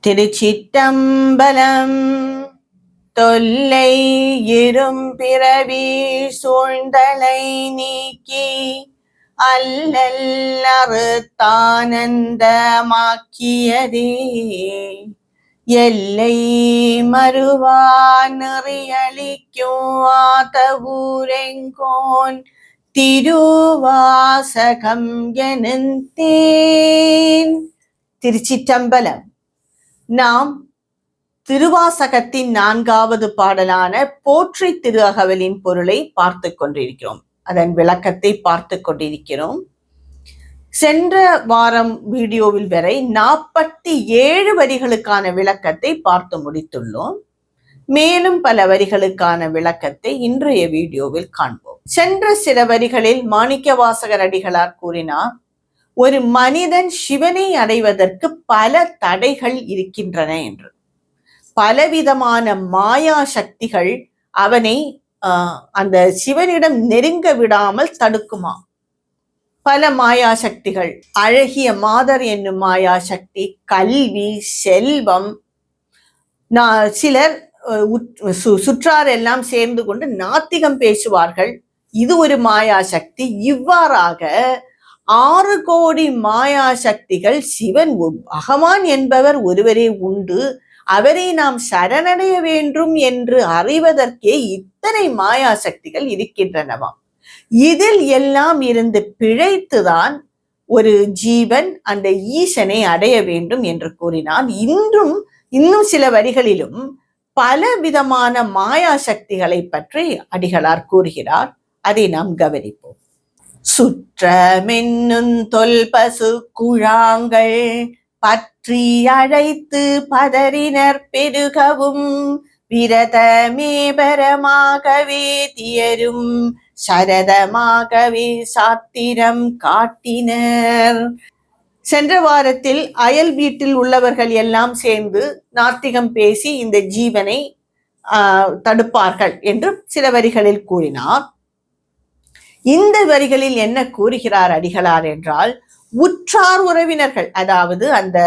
திருச்சிற்றம்பலம். தொல்லை இரும் பிறவி சூழ்ந்தலை நீக்கி அல்லல் அறுத்தானந்தமாக்கியதே எல்லை மறுவா நெறியளிக்கும் ஆதவூரெங்கோன் திருவாசகம் எனுந்தேன். திருச்சிற்றம்பலம். நாம் திருவாசகத்தின் 4வது பாடலான போற்றி திரு அகவலின் பொருளை பார்த்து கொண்டிருக்கிறோம். அதன் விளக்கத்தை பார்த்து கொண்டிருக்கிறோம். சென்ற வாரம் வீடியோவில் வரை 47 வரிகளுக்கான விளக்கத்தை பார்த்து முடித்துள்ளோம். மேலும் பல வரிகளுக்கான விளக்கத்தை இன்றைய வீடியோவில் காண்போம். சென்ற சில வரிகளில் மாணிக்கவாசகர் அடிகளார் கூறினார், ஒரு மனிதன் சிவனை அடைவதற்கு பல தடைகள் இருக்கின்றன என்று. பலவிதமான மாயா சக்திகள் அவனை அந்த சிவனிடம் நெருங்க விடாமல் தடுக்குமா. பல மாயா சக்திகள், அழகிய மாதர் என்னும் மாயா சக்தி, கல்வி, செல்வம். சிலர் சுற்றார் எல்லாம் சேர்ந்து கொண்டு நாத்திகம் பேசுவார்கள், இது ஒரு மாயா சக்தி. இவ்வாறாக 6 கோடி மாயா சக்திகள், சிவன் பகவான் என்பவர் ஒருவரே உண்டு, அவரை நாம் சரணடைய வேண்டும் என்று அறிவதற்கே இத்தனை மாயா சக்திகள் இருக்கின்றனவாம். இதில் எல்லாம் இருந்து பிழைத்துதான் ஒரு ஜீவன் அந்த ஈசனை அடைய வேண்டும் என்று கூறினான். இன்னும் சில வரிகளிலும் பல விதமான மாயா சக்திகளை பற்றி அடிகளார் கூறுகிறார். அதை நாம் கவனிப்போம். சுற்றமென்னும் தொல் பசு குழாங்கள் பற்றி அழைத்து பதறினர் பெருகவும் விரதமே பரமாகவே தியரும் சரதமாகவே சாத்திரம் காட்டினர். சென்ற வாரத்தில் அயல் வீட்டில் உள்ளவர்கள் எல்லாம் சேர்ந்து நாத்திகம் பேசி இந்த ஜீவனை தடுப்பார்கள் என்று சில வரிகளில் கூறினார். இந்த வரிகளில் என்ன கூறுகிறார் அடிகளார் என்றால், உற்றார் உறவினர்கள், அதாவது அந்த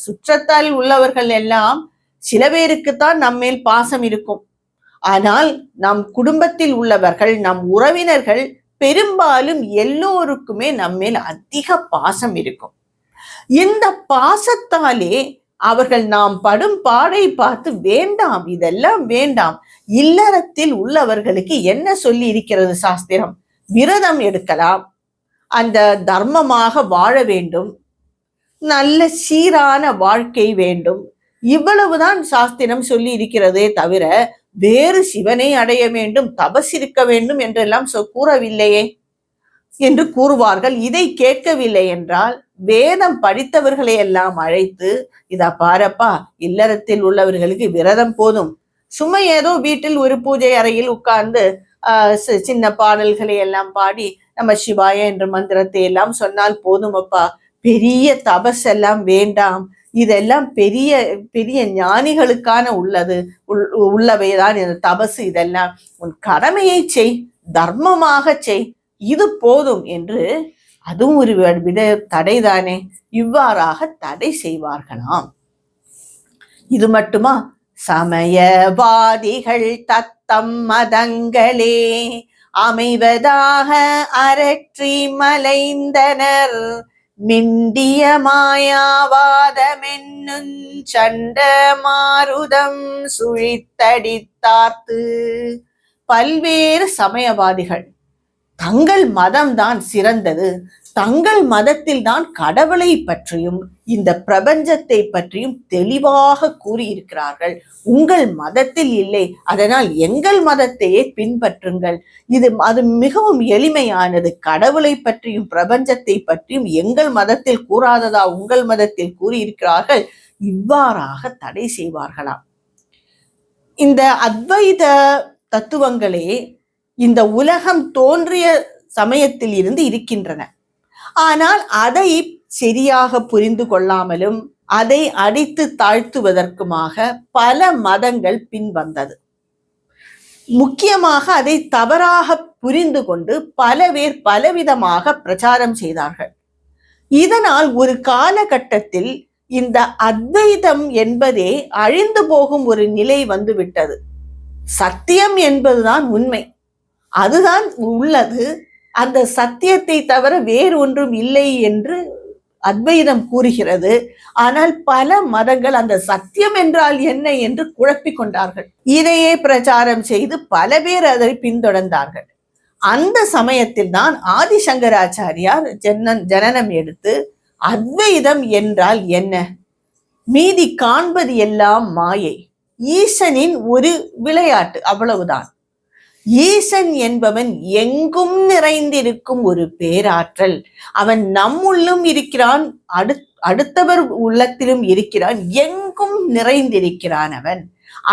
சுற்றத்தால் உள்ளவர்கள் எல்லாம் சில பேருக்குத்தான் நம்மேல் பாசம் இருக்கும். ஆனால் நம் குடும்பத்தில் உள்ளவர்கள், நம் உறவினர்கள் பெரும்பாலும் எல்லோருக்குமே நம்மேல் அதிக பாசம் இருக்கும். இந்த பாசத்தாலே அவர்கள் நாம் படும் பாடை பார்த்து வேண்டாம், இதெல்லாம் வேண்டாம். இல்லறத்தில் உள்ளவர்களுக்கு என்ன சொல்லி இருக்கிறது சாஸ்திரம்? விரதம் எடுக்கலாம், அந்த தர்மமாக வாழ வேண்டும், நல்ல சீரான வாழ்க்கை வேண்டும், இவ்வளவுதான் சாஸ்திரம் சொல்லி இருக்கிறதே தவிர வேறு சிவனை அடைய வேண்டும், தபஸ் இருக்க வேண்டும் என்றெல்லாம் கூறவில்லையே என்று கூறுவார்கள். இதை கேட்கவில்லை என்றால் வேதம் படித்தவர்களை எல்லாம் அழைத்து, இதா பாரப்பா, இல்லறத்தில் உள்ளவர்களுக்கு விரதம் போதும், சும்மா ஏதோ வீட்டில் ஒரு பூஜை அறையில் உட்கார்ந்து சின்ன பாடல்களை எல்லாம் பாடி நம்ம சிவாய என்ற மந்திரத்தை எல்லாம் சொன்னால் போதும் அப்பா, பெரிய தபஸ் எல்லாம் வேண்டாம், இதெல்லாம் பெரிய பெரிய ஞானிகளுக்கான உள்ளவைதான் இந்த தபசு, இதெல்லாம் உன் கடமையை செய், தர்மமாக செய், இது போதும் என்று, அதுவும் ஒரு வித தடைதானே. இவ்வாறாக தடை செய்வார்களாம். இது மட்டுமா? சமயவாதிகள் தத்தம் மதங்களே அமைவதாக அரற்றி மலைந்தனர், மிண்டிய மாயாவாதமென்னும் சண்ட மாருதம் சுழித்தடித்தார்த்து. பல்வேறு சமயவாதிகள் தங்கள் மதம்தான் சிறந்தது, தங்கள் மதத்தில் தான் கடவுளை பற்றியும் இந்த பிரபஞ்சத்தை பற்றியும் தெளிவாக கூறியிருக்கிறார்கள். உங்கள் மதத்தில் இல்லை, அதனால் எங்கள் மதத்தையே பின்பற்றுங்கள், அது மிகவும் எளிமையானது, கடவுளை பற்றியும் பிரபஞ்சத்தை பற்றியும் எங்கள் மதத்தில் கூறாததா உங்கள் மதத்தில் கூறியிருக்கிறார்கள். இவ்வாறாக தடை செய்வார்களாம். இந்த அத்வைத தத்துவங்களே இந்த உலகம் தோன்றிய சமயத்தில் இருந்து இருக்கின்றன. ஆனால் அதை சரியாக புரிந்து கொள்ளாமலும் அதை அடித்து தாழ்த்துவதற்குமாக பல மதங்கள் பின்வந்தது. முக்கியமாக அதை தவறாக புரிந்து கொண்டு பல பேர் பலவிதமாக பிரச்சாரம் செய்தார்கள். இதனால் ஒரு காலகட்டத்தில் இந்த அத்வைதம் என்பதே அழிந்து போகும் ஒரு நிலை வந்து விட்டது. சத்தியம் என்பதுதான் உண்மை, அதுதான் உள்ளது. அந்த சத்தியத்தை தவிர வேறு ஒன்றும் இல்லை என்று அத்வைதம் கூறுகிறது. ஆனால் பல மதங்கள் அந்த சத்தியம் என்றால் என்ன என்று குழப்பிக் கொண்டார்கள். இதையே பிரச்சாரம் செய்து பல பேர் அதை பின்தொடர்ந்தார்கள். அந்த சமயத்தில் தான் ஆதிசங்கராச்சாரியார் ஜனனம் எடுத்து அத்வைதம் என்றால் என்ன, மீதி காண்பது எல்லாம் மாயை, ஈசனின் ஒரு விளையாட்டு, அவ்வளவுதான். ஈசன் என்பவன் எங்கும் நிறைந்திருக்கும் ஒரு பேராற்றல். அவன் நம்முள்ளும் இருக்கிறான், அடுத்தவர் உள்ளத்திலும் இருக்கிறான், எங்கும் நிறைந்திருக்கிறான்.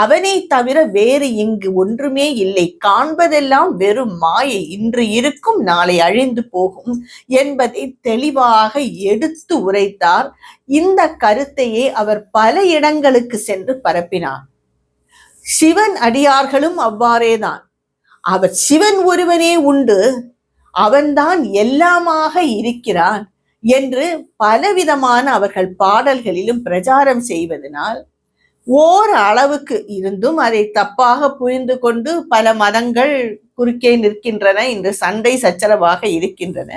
அவனை தவிர வேறு இங்கு ஒன்றுமே இல்லை. காண்பதெல்லாம் வெறும் மாயை, இன்று இருக்கும் நாளை அழிந்து போகும் என்பதை தெளிவாக எடுத்து உரைத்தார். இந்த கருத்தையே அவர் பல இடங்களுக்கு சென்று பரப்பினார். சிவன் அடியார்களும் அவ்வாறேதான். அவர் சிவன் ஒருவனே உண்டு, அவன்தான் எல்லாமாக இருக்கிறான் என்று பலவிதமான அவர்கள் பாடல்களிலும் பிரச்சாரம் செய்வதனால் ஓர் அளவுக்கு இருந்தும் அதை தப்பாக புரிந்து கொண்டு பல மதங்கள் குறுக்கே நிற்கின்றன, இன்று சண்டை சச்சரவாக இருக்கின்றன.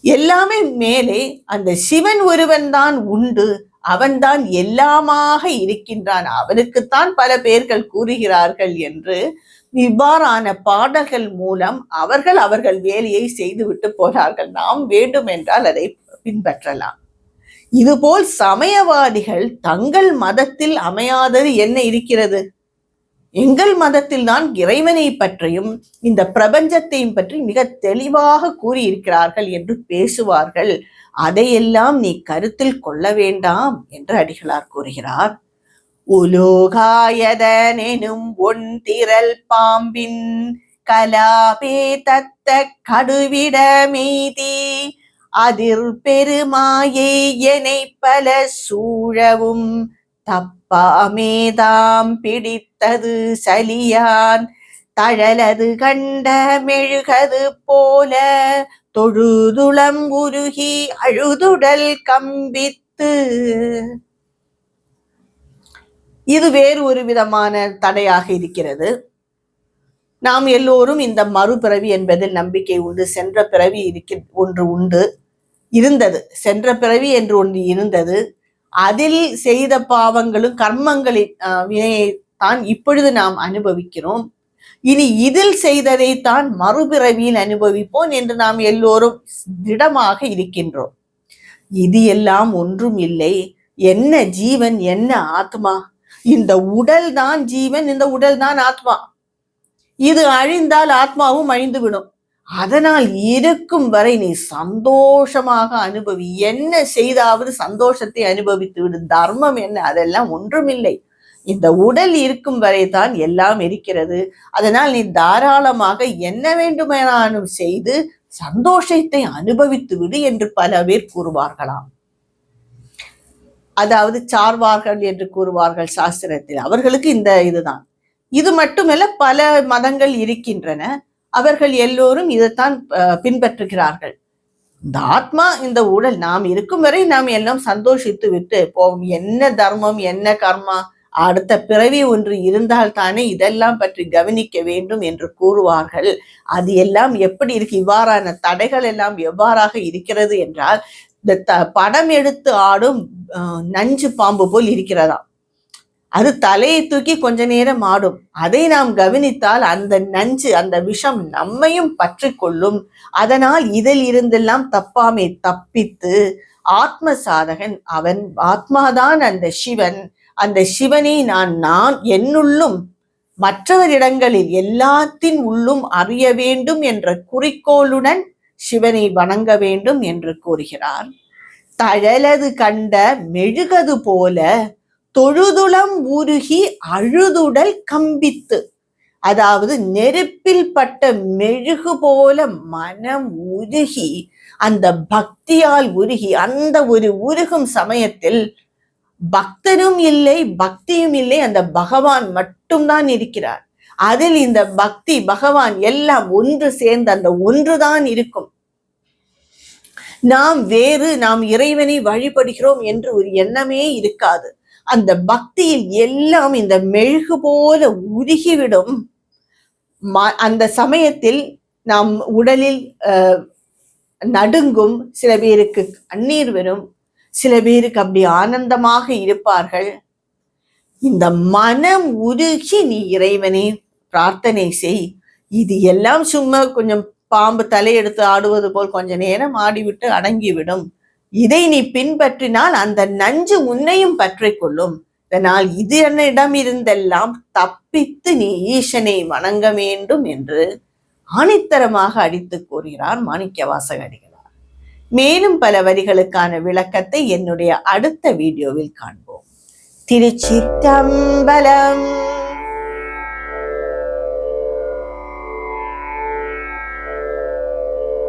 எல்லாமே மேலே அந்த சிவன் ஒருவன் தான் உண்டு, அவன்தான் எல்லாமாக இருக்கின்றான், அவனுக்குத்தான் பல பேர்கள் கூறுகிறார்கள் என்று இவ்வாறான பாடல்கள் மூலம் அவர்கள் வேலையை செய்துவிட்டு போனார்கள். நாம் வேண்டும் என்றால் அதை பின்பற்றலாம். இதுபோல் சமயவாதிகள் தங்கள் மதத்தில் அமையாதது என்ன இருக்கிறது? எங்கள் மதத்தில் தான் இறைவனை பற்றியும் இந்த பிரபஞ்சத்தையும் பற்றி மிக தெளிவாக கூறியிருக்கிறார்கள் என்று பேசுவார்கள். அதையெல்லாம் நீ கருத்தில் கொள்ள வேண்டாம் என்று அடிகளார் கூறுகிறார். உலோகாயதனெனும் ஒன் திரள் பாம்பின் கலாபே தத்த கடுவிட மீதி அதிர் பெருமாயை எனை பல சூழவும் தப்பாமேதாம் பிடித்தது சலியான் தழலது கண்ட மெழுகது போல தொழுதுளம் உருகி அழுதுடல் கம்பித்து. இது வேறு ஒரு விதமான தடையாக இருக்கிறது. நாம் எல்லோரும் இந்த மறுபிறவி என்பதில் நம்பிக்கை உண்டு. சென்ற பிறவி ஒன்று உண்டு இருந்தது, சென்ற பிறவி என்று ஒன்று இருந்தது. அதில் செய்த பாவங்களும் கர்மங்களின் வினையை தான் இப்பொழுது நாம் அனுபவிக்கிறோம். இனி இதில் செய்ததைத்தான் மறுபிறவியில் அனுபவிப்போம் என்று நாம் எல்லோரும் திடமாக இருக்கின்றோம். இது எல்லாம் ஒன்றும் இல்லை. என்ன ஜீவன், என்ன ஆத்மா? இந்த உடல் தான் ஜீவன், இந்த உடல் தான் ஆத்மா. இது அழிந்தால் ஆத்மாவும் அழிந்துவிடும். அதனால் இருக்கும் வரை நீ சந்தோஷமாக அனுபவி. என்ன செய்தாவது சந்தோஷத்தை அனுபவித்து விடு. தர்மம் என்ன, அதெல்லாம் ஒன்றுமில்லை. இந்த உடல் இருக்கும் வரை தான் எல்லாம் இருக்கிறது. அதனால் நீ தாராளமாக என்ன வேண்டுமானாலும் செய்து சந்தோஷத்தை அனுபவித்து விடு என்று பல பேர் கூறுவார்களாம். அதாவது சார்வார்கள் என்று கூறுவார்கள் சாஸ்திரத்தில். அவர்களுக்கு இந்த இதுதான். இது மட்டுமல்ல, பல மதங்கள் இருக்கின்றன. அவர்கள் எல்லோரும் இதைத்தான் பின்பற்றுகிறார்கள். இந்த ஆத்மா, இந்த உடல், நாம் இருக்கும் வரை நாம் எல்லாம் சந்தோஷித்து விட்டு போவோம். என்ன தர்மம், என்ன கர்மா, அடுத்த பிறவி ஒன்று இருந்தால் தானே இதெல்லாம் பற்றி கவனிக்க வேண்டும் என்று கூறுவார்கள். அது எல்லாம் எப்படி இருக்கு? இவ்வாறான தடைகள் எல்லாம் எவ்வாறாக இருக்கிறது என்றால், இந்த படம் எடுத்து ஆடும் நஞ்சு பாம்பு போல் இருக்கிறதாம். அது தலையை தூக்கி கொஞ்ச நேரம் ஆடும். அதை நாம் கவனித்தால் அந்த நஞ்சு, அந்த விஷம் நம்மையும் பற்றி கொள்ளும். அதனால் இதில் இருந்தெல்லாம் தப்பாமே தப்பித்து ஆத்ம சாதகன், அவன் ஆத்மாதான் அந்த சிவன். அந்த சிவனை நான் என்னுள்ளும் மற்றவரிடங்களில் எல்லாத்தின் உள்ளும் அறிய வேண்டும் என்ற குறிக்கோளுடன் சிவனை வணங்க வேண்டும் என்று கூறுகிறார். தழலது கண்ட மெழுகது போல தொழுதுளம் உருகி அழுதுடல் கம்பித்து. அதாவது நெருப்பில் பட்ட மெழுகு போல மனம் உருகி, அந்த பக்தியால் உருகி, அந்த ஒரு உருகும் சமயத்தில் பக்தனும் இல்லை, பக்தியும் இல்லை, அந்த பகவான் மட்டும்தான் இருக்கிறார். அதில் இந்த பக்தி, பகவான் எல்லாம் ஒன்று சேர்ந்து அந்த ஒன்றுதான் இருக்கும். நாம் இறைவனை வழிபடுகிறோம் என்று ஒரு எண்ணமே இருக்காது. அந்த பக்தியில் எல்லாம் இந்த மெழுகு போல உருகிவிடும். அந்த சமயத்தில் நாம் உடலில் நடுங்கும், சில பேருக்கு கண்ணீர் வரும், சில பேருக்கு அப்படி ஆனந்தமாக இருப்பார்கள். இந்த மனம் உருகி நீ இறைவனை பிரார்த்தனை செய். இது எல்லாம் சும்மா கொஞ்சம் பாம்பு தலையெடுத்து ஆடுவது போல் கொஞ்ச நேரம் ஆடிவிட்டு அடங்கிவிடும். இதை நீ பின்பற்றினால் அந்த நஞ்சு உன்னையும் பற்றி கொள்ளும். இதனால் இதனிடம் இருந்தெல்லாம் தப்பித்து நீ ஈசனை வணங்க வேண்டும் என்று ஆணித்தரமாக அடித்து கூறுகிறார் மாணிக்கவாசக அடிகளார். மேலும் பல வரிகளுக்கான விளக்கத்தை என்னுடைய அடுத்த வீடியோவில் காண்போம். திருச்சிற்றம்பலம்.